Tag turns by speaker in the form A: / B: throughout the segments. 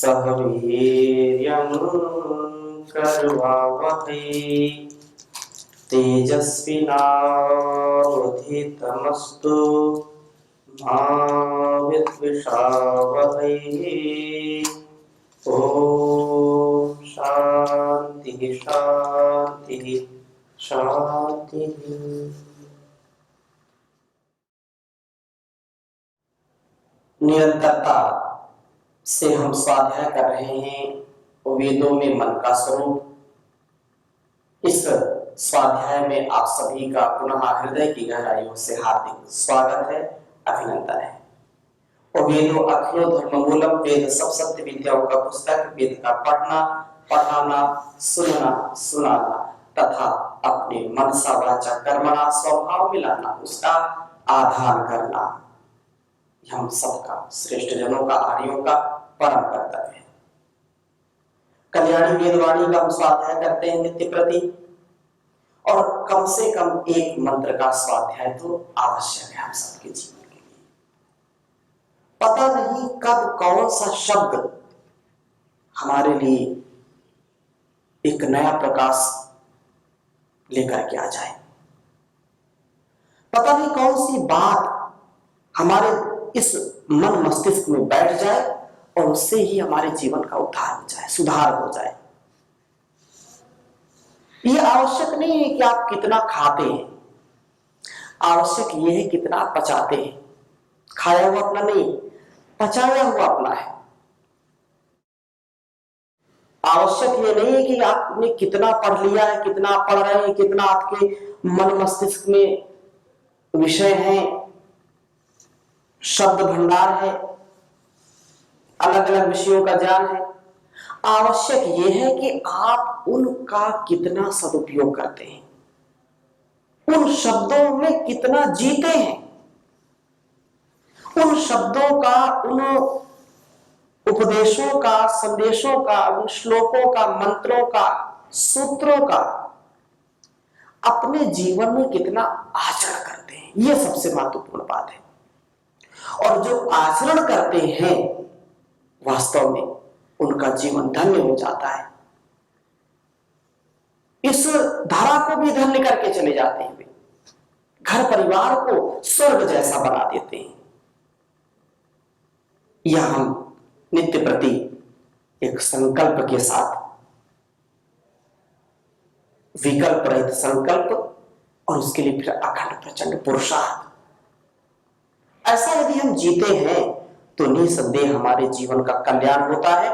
A: सह वीर्यं करवावहै तेजस्विनावधीतमस्तु मा विद्विषावहै। ओम शांति शांति शांति। निरंतरता से हम स्वाध्याय कर रहे हैं वेदों में मन का स्वरूप। इस स्वाध्याय में आप सभी का पुनः हृदय की गहराइयों से हार्दिक स्वागत है, अभिनंदन है। वेदों अखिलो धर्ममूलम, वेद सब सत्य विद्याओं का पुस्तक। वेद का पढ़ना, पढ़ाना, सुनना, सुनाना तथा अपने मनसा वाचा कर्मणा स्वभाव में लाना, उसका आधान करना हम सबका, श्रेष्ठ जनों का, आर्यों का परम कर्तव्य है। कल्याणी वेदवाणी का हम स्वाध्याय करते हैं नित्य प्रति, और कम से कम एक मंत्र का स्वाध्याय तो आवश्यक है हम सबके जीवन के लिए। पता नहीं कब कौन सा शब्द हमारे लिए एक नया प्रकाश लेकर के आ जाए। पता नहीं कौन सी बात हमारे इस मन मस्तिष्क में बैठ जाए और उससे ही हमारे जीवन का उद्धार हो जाए, सुधार हो जाए। ये आवश्यक नहीं है कि आप कितना खाते हैं, आवश्यक ये है कितना पचाते हैं। खाया हुआ अपना नहीं, पचाया हुआ अपना है। आवश्यक ये नहीं है कि आपने कितना पढ़ लिया है, कितना पढ़ रहे हैं, कितना आपके मन मस्तिष्क में विषय हैं, शब्द भंडार है, अलग अलग विषयों का ज्ञान है। आवश्यक यह है कि आप उनका कितना सदुपयोग करते हैं, उन शब्दों में कितना जीते हैं, उन शब्दों का, उन उपदेशों का, संदेशों का, उन श्लोकों का, मंत्रों का, सूत्रों का अपने जीवन में कितना आचरण करते हैं। यह सबसे महत्वपूर्ण बात है। और जो आचरण करते हैं वास्तव में उनका जीवन धन्य हो जाता है। इस धारा को भी धन्य करके चले जाते हैं, वे घर परिवार को स्वर्ग जैसा बना देते हैं। यह हम नित्य प्रति एक संकल्प के साथ, विकल्प रहित संकल्प, और उसके लिए फिर अखंड प्रचंड पुरुषार्थ, ऐसा यदि हम जीते हैं तो निसंदेह हमारे जीवन का कल्याण होता है।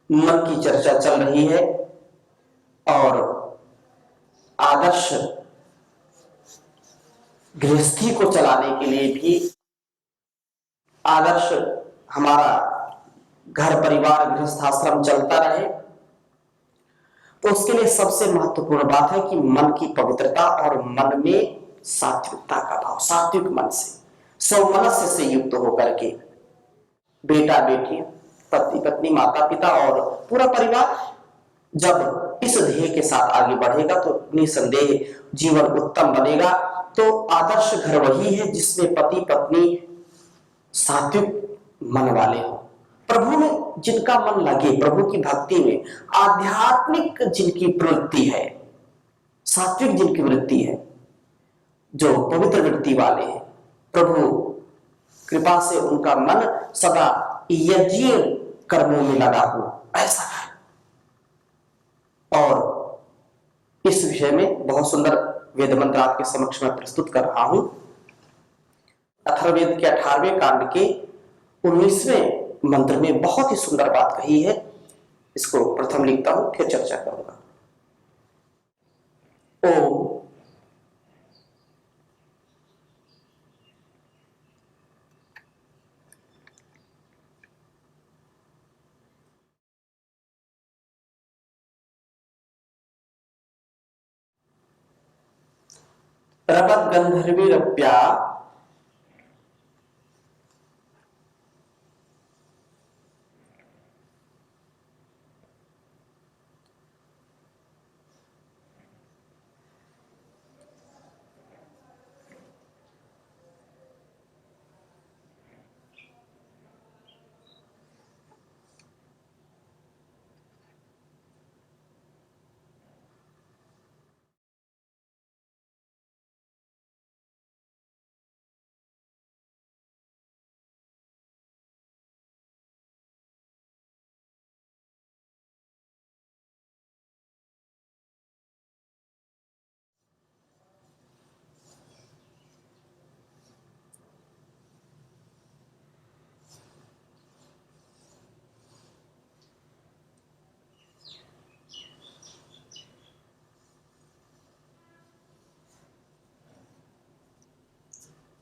A: मन की चर्चा चल रही है और आदर्श गृहस्थी को चलाने के लिए भी, आदर्श हमारा घर परिवार गृहस्थाश्रम चलता रहे, तो उसके लिए सबसे महत्वपूर्ण बात है कि मन की पवित्रता और मन में सात्विकता का भाव, सात्विक मन से, सौमनस्य से युक्त होकर के बेटा बेटी, पति पत्नी, माता पिता और पूरा परिवार जब इस ध्येय के साथ आगे बढ़ेगा तो निसंदेह जीवन उत्तम बनेगा। तो आदर्श घर वही है जिसमें पति पत्नी सात्विक मन वाले हो, प्रभु में जिनका मन लगे, प्रभु की भक्ति में, आध्यात्मिक जिनकी प्रवृत्ति है, सात्विक जिनकी वृत्ति है, जो पवित्र वृत्ति वाले हैं, प्रभु कृपा से उनका मन सदा यज्ञ कर्मों में लगा हो, ऐसा है। और इस विषय में बहुत सुंदर वेद मंत्र आपके समक्ष में प्रस्तुत कर रहा हूं। अथर्ववेद के 18वें कांड के 19वें मंत्र में बहुत ही सुंदर बात कही है। इसको प्रथम लिखता हूं, फिर चर्चा करूंगा। ओम रपत गंधर्वीरप्या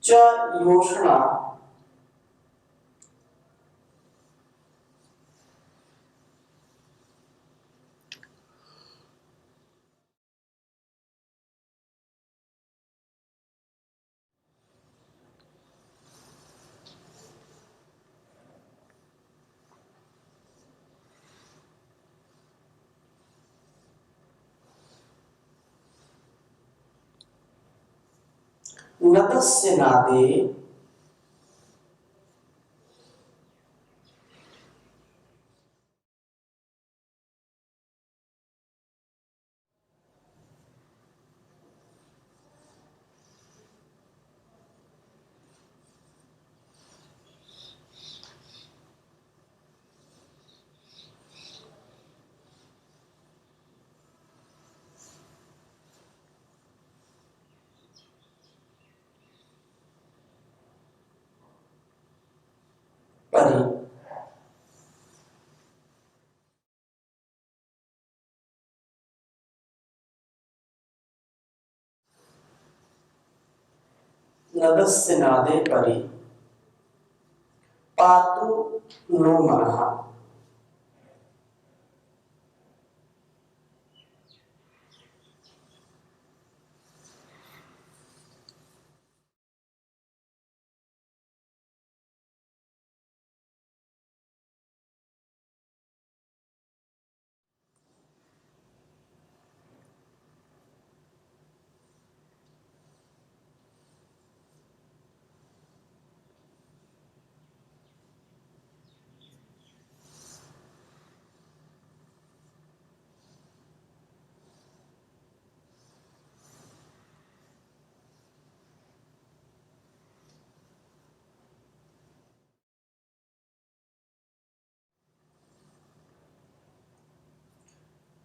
A: च योषणा नदस्य नादे परि नदस्य नादे परि पातु नो मनः।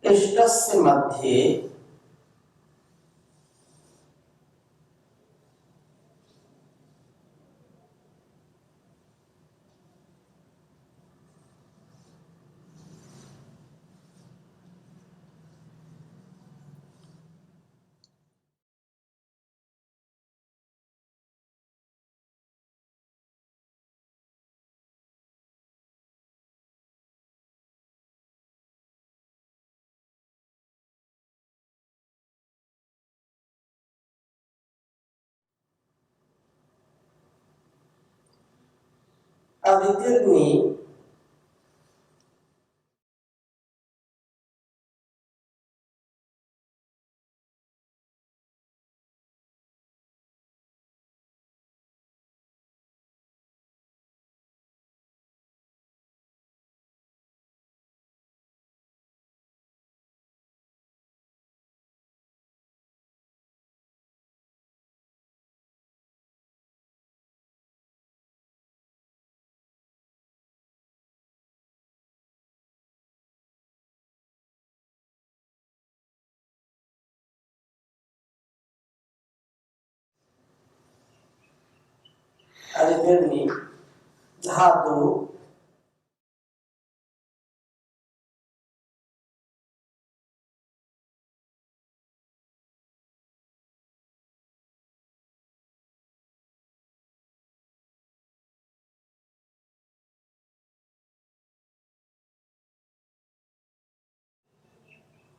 A: इष्टस्य मध्ये अदितिर्नि अदितिर्नि धातु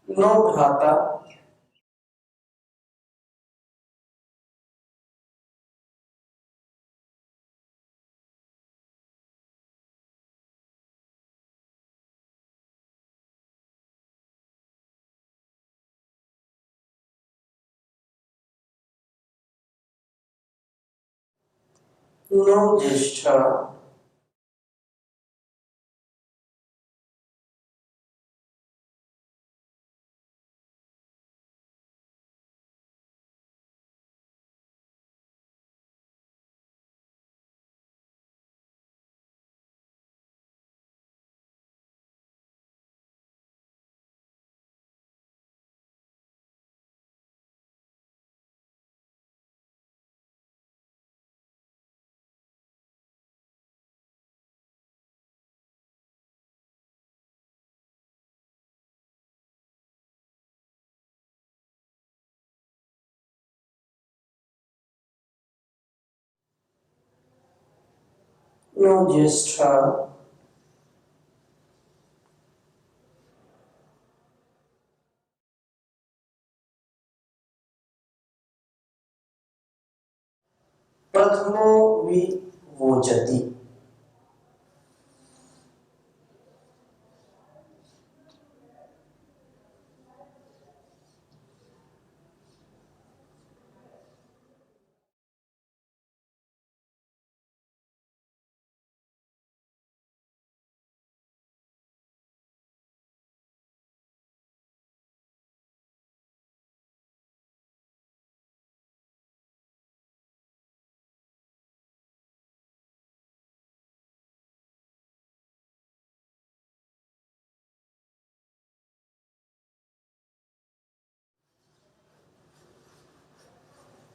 A: नो भ्राता नो ज्येष्ठ नो ज्येष्ठ प्रथमो विवोचति।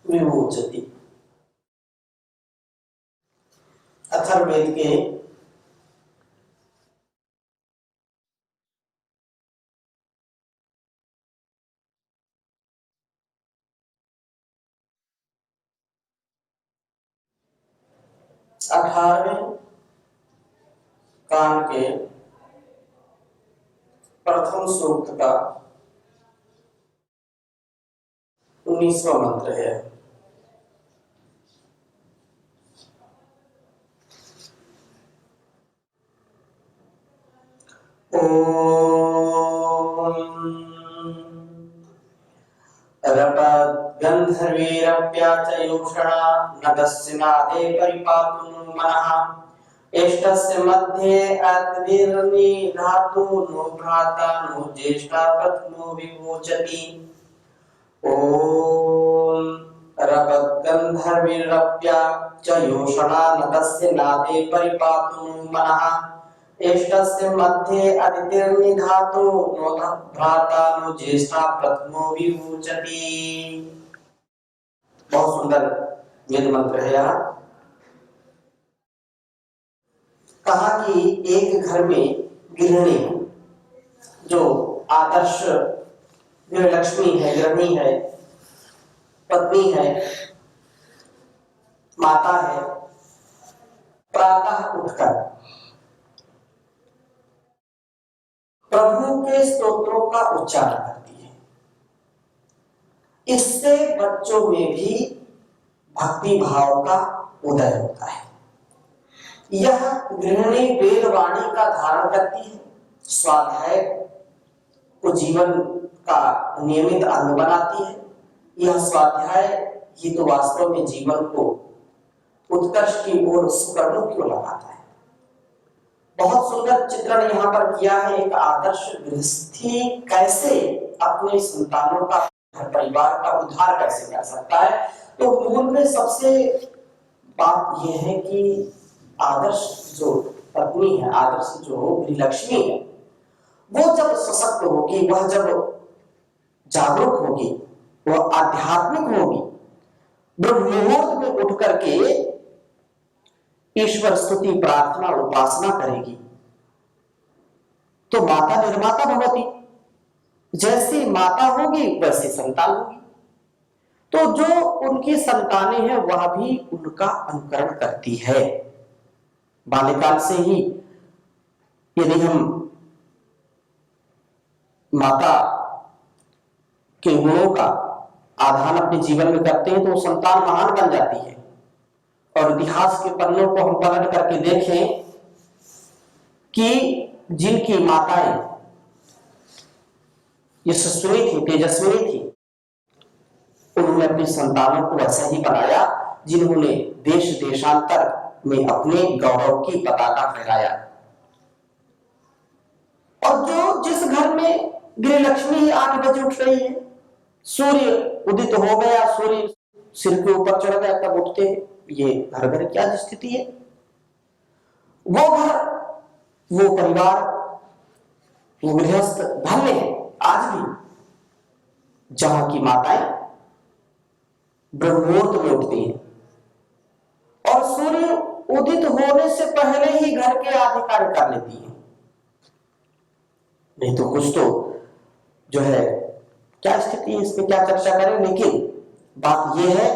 A: विवोचति अथर्ववेद के 18वें कांड के प्रथम सूक्त का 19वां मंत्र है। रपद्गन्धर्वीरप्याचयोषणा नगस्य नादे परिपातु नो मनः एष्टस्य मध्ये अत्विर्निधातु नो भ्राता नो ज्येष्ठा प्रथमो विवोचति। ओम रपद्गन्धर्वीरप्याचयोषणा नगस्य नादे परिपातु नो मनः एष्टस्य मध्ये अतिर्निधातो नो भ्राता नो ज्येष्ठा प्रथमो विवोचति। बहुत सुंदर वेद मंत्र है। यहाँ कहा कि एक घर में गृहिणी जो आदर्श गृहलक्ष्मी है, गृहिणी है, पत्नी है, माता है, प्रातः उठकर प्रभु के स्तोत्रों का उच्चारण करती है। इससे बच्चों में भी भक्ति भाव का उदय होता है। यह गृहिणी वेदवाणी का धारण करती है, स्वाध्याय को जीवन का नियमित अंग बनाती है। यह स्वाध्याय ही तो वास्तव में जीवन को उत्कर्ष की ओर सुकर्मों की ओर लगाता है। बहुत सुंदर चित्रण यहाँ पर किया है। एक आदर्श गृहस्थी कैसे अपने संतानों का, घर परिवार का उद्धार कैसे कर सकता है। तो मूल में सबसे बात यह है कि आदर्श जो पत्नी है, आदर्श जो गृहलक्ष्मी है, वो जब सशक्त होगी, वह जब जागरूक होगी, वह आध्यात्मिक होगी, ब्रह्म मुहूर्त में उठ करके ईश्वर स्तुति प्रार्थना उपासना करेगी, तो माता निर्माता भवती। जैसी माता होगी वैसी संतान होगी। तो जो उनकी संतानें हैं वह भी उनका अनुकरण करती है। बाल्यकाल से ही यदि हम माता के गुणों का आधान अपने जीवन में करते हैं तो वो संतान महान बन जाती है। और इतिहास के पन्नों को हम पलट करके देखें कि जिनकी माताएं यशस्विनी थी, तेजस्विनी थी, उन्होंने अपनी संतानों को ऐसा ही बनाया जिन्होंने देश देशांतर में अपने गौरव की पताका फहराया। और जो जिस घर में गृहलक्ष्मी 8 बजे उठ रही है, सूर्य उदित हो गया, सूर्य सिर के ऊपर चढ़ गया तब उठते हैं, ये घर घर क्या स्थिति है। वो घर, वो परिवार, वो गृहस्थ धन्य है आज भी जहां की माताएं ब्रह्ममुहूर्त में उठती हैं और सूर्य उदित होने से पहले ही घर के आधे कार्य कर लेती हैं। नहीं तो कुछ तो जो है क्या स्थिति है, इस पे क्या चर्चा करें। लेकिन बात यह है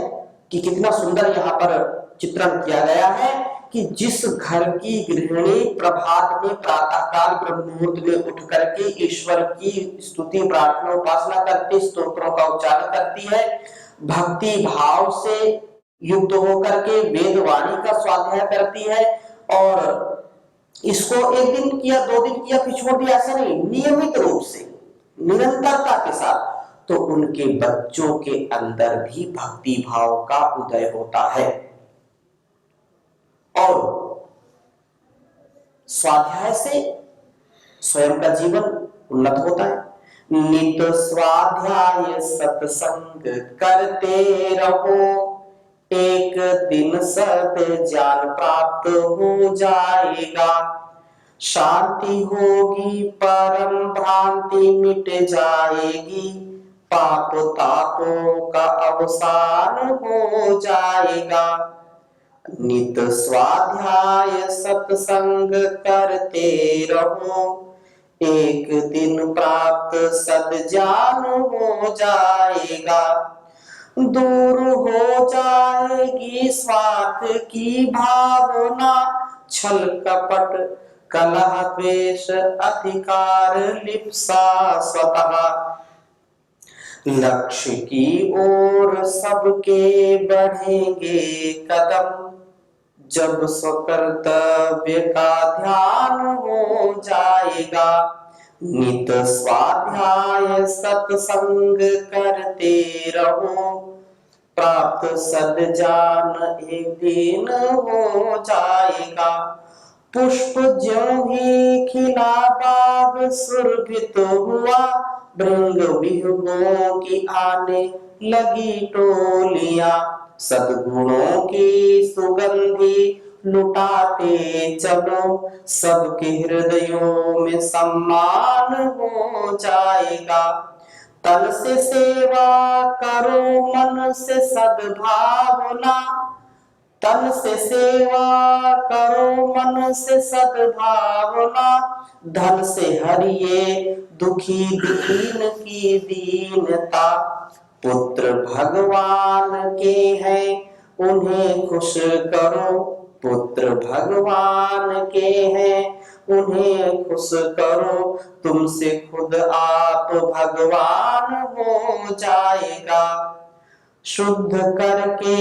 A: कि कितना सुंदर यहां पर चित्रण किया गया है कि जिस घर की गृहिणी प्रभात में प्रातःकाल ब्रह्म मुहूर्त में उठ करके ईश्वर की स्तुति प्रार्थना उपासना करती, स्तोत्रों का उच्चारण करती है, भक्ति भाव से युक्त होकर के वेद वाणी का स्वाध्याय करती है, और इसको एक दिन किया, 2 दिन किया फिर छोड़ दिया, ऐसा नहीं, नियमित रूप से निरंतरता के साथ, तो उनके बच्चों के अंदर भी भक्ति भाव का उदय होता है और स्वाध्याय से स्वयं का जीवन उन्नत होता है। नित स्वाध्याय सत्संग करते रहो, एक दिन सद ज्ञान प्राप्त हो जाएगा, शांति होगी परम भ्रांति मिट जाएगी, पाप तापों का अवसान हो जाएगा। नित स्वाध्याय सत्संग करते रहो, एक दिन प्राप्त सद्ज्ञान हो जाएगा, दूर हो जाएगी स्वार्थ की भावना, छल कपट कलह द्वेष अधिकार लिप्सा स्वतः, लक्ष्य की ओर सबके बढ़ेंगे कदम, जब स्वकर्तव्य का ध्यान हो जाएगा। नित स्वाध्याय सत्संग करते रहो, प्राप्त सद्ज्ञान एक दिन हो जाएगा, पुष्प ज्यों ही खिला बाग सुरभित हुआ, भृंग विहंगों की आने लगी टोलियां, सद्गुणों की सुगंधी लुटाते चलो, सबके हृदयों में सम्मान हो जाएगा। तन से सेवा करो मन से सद्भावना, तन से सेवा करो मन से सद्भावना, धन से हरिये दुखी दीन की दीनता, पुत्र भगवान के हैं उन्हें खुश करो, पुत्र भगवान के हैं उन्हें खुश करो, तुमसे खुद आप भगवान हो जाएगा। शुद्ध करके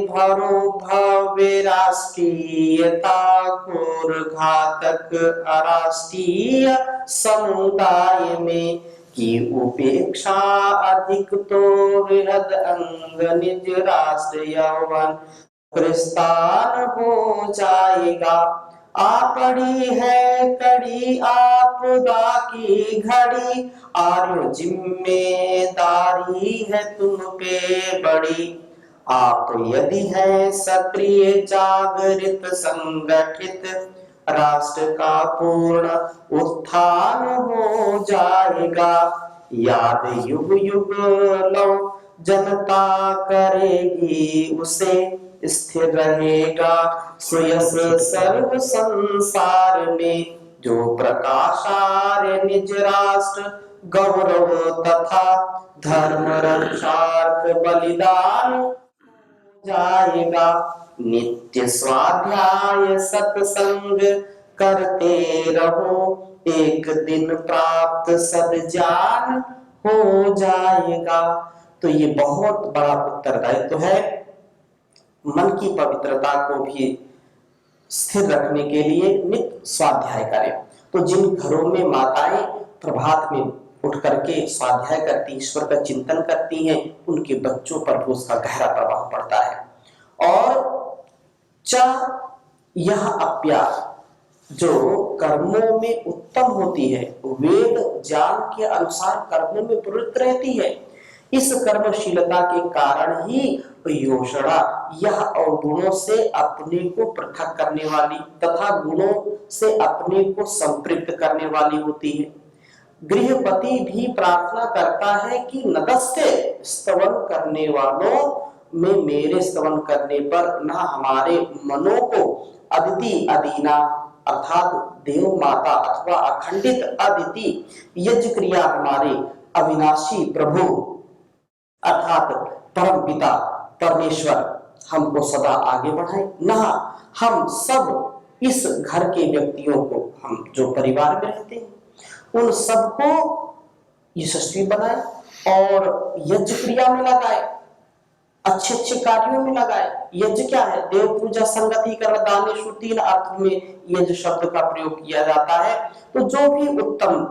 A: भरो भव्य राष्ट्रीयता, घोर घातक अराष्ट्रीय समुदाय में की उपेक्षा, अधिक तो वृहद अंग निज राष्ट्र यौवन प्रस्थान हो जाएगा। आ पड़ी है कड़ी आपदा की घड़ी, आर्य जिम्मेदारी है तुम पे बड़ी, आप यदि है सक्रिय जागृत संगठित, राष्ट्र का पूर्ण उत्थान हो जाएगा। याद युग युग लो जनता करेगी उसे, स्थिर रहेगा सुयस सर्व संसार में, जो प्रकाशार्य निज राष्ट्र गौरव तथा धर्म रक्षार्थ बलिदान जाएगा। नित्य स्वाध्याय सत्संग करते रहो, एक दिन प्राप्त सद्ज्ञान हो जाएगा। तो ये बहुत बड़ा उत्तरदायित्व है। मन की पवित्रता को भी स्थिर रखने के लिए नित्य स्वाध्याय करें। तो जिन घरों में माताएं प्रभात में उठ करके स्वाध्याय करती, ईश्वर का चिंतन करती हैं, उनके बच्चों पर भी उसका गहरा प्रभाव पड़ता है। और यह अप्यास जो कर्मों में उत्तम होती है, वेद ज्ञान के अनुसार कर्मों में प्रवृत्त रहती है। इस कर्मशीलता के कारण ही योषणा यह अवगुणों से अपने को पृथक करने वाली तथा गुणों से अपने को संपृक्त करने वाली होती है। गृहपति भी प्रार्थना करता है कि नदस्य स्तवन करने वालों में मेरे स्तवन करने पर न हमारे मनों को अदिति अदीना अर्थात देव माता अथवा अखंडित अदिति यज्ञ क्रिया हमारे अविनाशी प्रभु अर्थात परम पिता परमेश्वर हमको सदा आगे बढ़ाए, ना हम सब इस घर के व्यक्तियों को, हम जो परिवार में रहते हैं उन सबको यशस्वी बनाए और यज्ञ क्रिया में लगाए, अच्छे अच्छे कार्यों में लगाए। यज्ञ क्या है? देव पूजा, संगति कर्म, दानेश्वर, 3 अर्थ में यज्ञ शब्द का प्रयोग किया जाता है। तो जो भी उत्तम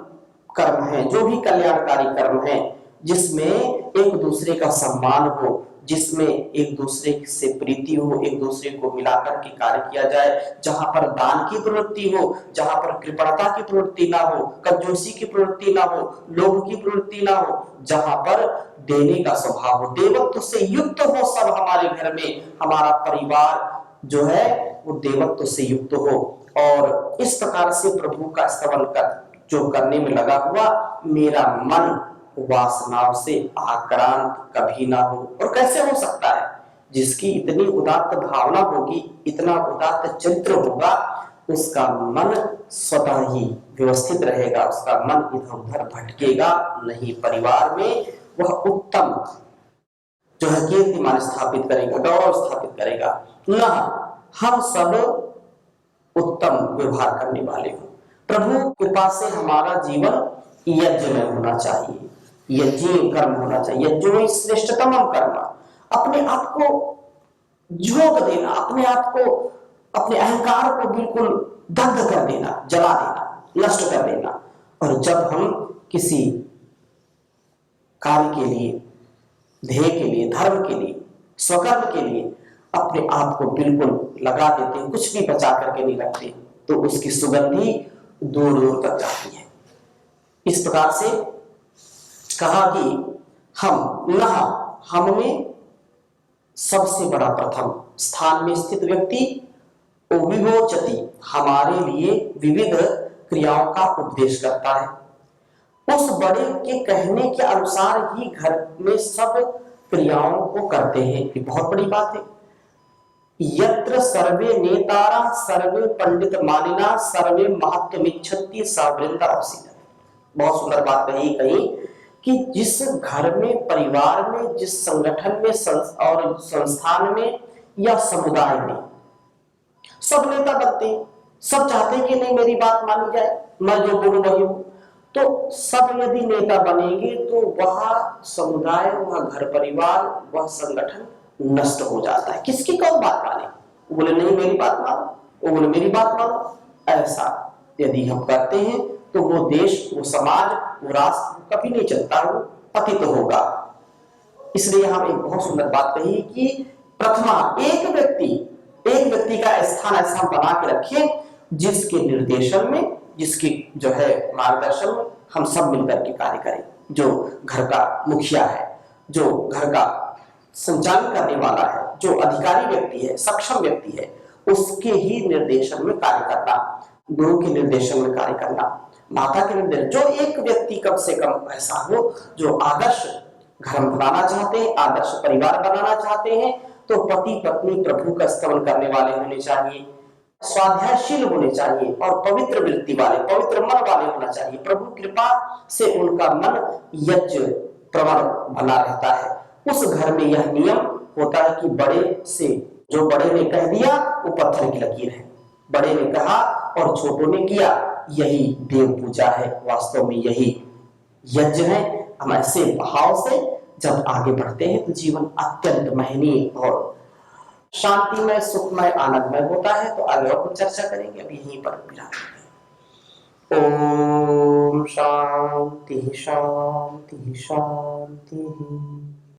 A: कर्म है, जो भी कल्याणकारी कर्म है, जिसमें एक दूसरे का सम्मान हो, जिसमें एक दूसरे से प्रीति हो, एक दूसरे को मिलाकर के कार्य किया जाए, जहां पर दान की प्रवृत्ति हो, जहां पर कृपणता की प्रवृत्ति ना हो, कंजूसी की प्रवृत्ति ना हो, लोभ की प्रवृत्ति ना हो, जहां पर देने का स्वभाव हो, देवत्व से युक्त हो सब हमारे घर में, हमारा परिवार जो है वो देवत्व से युक्त हो। और इस प्रकार से प्रभु का स्तवन कर जो करने में लगा हुआ, मेरा मन वासनाओं से आक्रांत कभी ना हो। और कैसे हो सकता है? जिसकी इतनी उदात्त भावना होगी, इतना उदात्त चरित्र होगा, उसका मन स्वतः ही व्यवस्थित रहेगा, उसका मन इधर उधर भटकेगा नहीं। परिवार में वह उत्तम जो है कीर्तिमान स्थापित करेगा, गौरव स्थापित करेगा। न हम सब उत्तम व्यवहार करने वाले हो। प्रभु कृपा से हमारा जीवन यज्ञ में होना चाहिए, यज्ञ कर्म होना चाहिए। यज्ञ श्रेष्ठतम कर्म, अपने आप को झोंक देना, अपने आप को, अपने अहंकार को बिल्कुल दग्ध कर देना, जला देना, नष्ट कर देना। और जब हम किसी कार्य के लिए, ध्येय के लिए, धर्म के लिए, स्वकर्म के लिए अपने आप को बिल्कुल लगा देते हैं, कुछ भी बचा करके नहीं रखते, तो उसकी सुगंधी दूर दूर तक जाती है। इस प्रकार से कहा कि हम में सबसे बड़ा प्रथम स्थान में स्थित व्यक्ति विमोचति, हमारे लिए विविध क्रियाओं का उपदेश करता है। उस बड़े के कहने के अनुसार ही घर में सब क्रियाओं को करते हैं। ये बहुत बड़ी बात है। यत्र सर्वे नेतारा सर्वे पंडित मानिना सर्वे महत्वमिच्छन्ति सवृंदा अवसीदति। बहुत सुंदर बात कही कि जिस घर में, परिवार में, जिस संगठन में और संस्थान में या समुदाय में सब नेता बनते हैं, सब चाहते हैं कि नहीं मेरी बात मानी जाए, मैं जो बोलूं वही हूं। तो सब यदि नेता बनेंगे तो वह समुदाय, वह घर परिवार, वह संगठन नष्ट हो जाता है। किसकी कौन बात माने? वो बोले नहीं मेरी बात मानो, वो बोले मेरी बात मानो। ऐसा यदि हम करते हैं तो वो देश, वो समाज, वो राष्ट्र कभी नहीं चलता, वो पतित होगा। इसलिए हम एक बहुत सुंदर बात कही कि प्रथमा एक व्यक्ति का स्थान ऐसा बना के रखें जिसके निर्देशन में, जिसकी जो है मार्गदर्शन में हम सब मिलकर के कार्य करें। जो घर का मुखिया है, जो घर का संचालन करने वाला है, जो अधिकारी व्यक्ति है, सक्षम व्यक्ति है, उसके ही निर्देशन में कार्य करना, गुरु के निर्देशन में कार्य करना, माता के निर्देश, जो एक व्यक्ति कम से कम ऐसा हो जो आदर्श घर बनाना चाहते हैं, आदर्श परिवार बनाना चाहते हैं, तो पति पत्नी प्रभु का स्तवन करने वाले होने चाहिए, स्वाध्यायशील होने चाहिए और पवित्र वृत्ति वाले, पवित्र मन वाले होना चाहिए। प्रभु कृपा से उनका मन यज्ञ प्रवण बना रहता है। उस घर में यह नियम होता है कि बड़े से, जो बड़े ने कह दिया वो पत्थर की लकीर है, बड़े ने कहा और छोटों ने किया, यही देव पूजा है, वास्तव में यही यज्ञ है। हम ऐसे भाव से जब आगे बढ़ते हैं तो जीवन अत्यंत महनीय और शांतिमय, सुखमय, आनंदमय होता है। तो आगे और चर्चा करेंगे, अभी यहीं पर विराम। ओम शांति शांति शांति।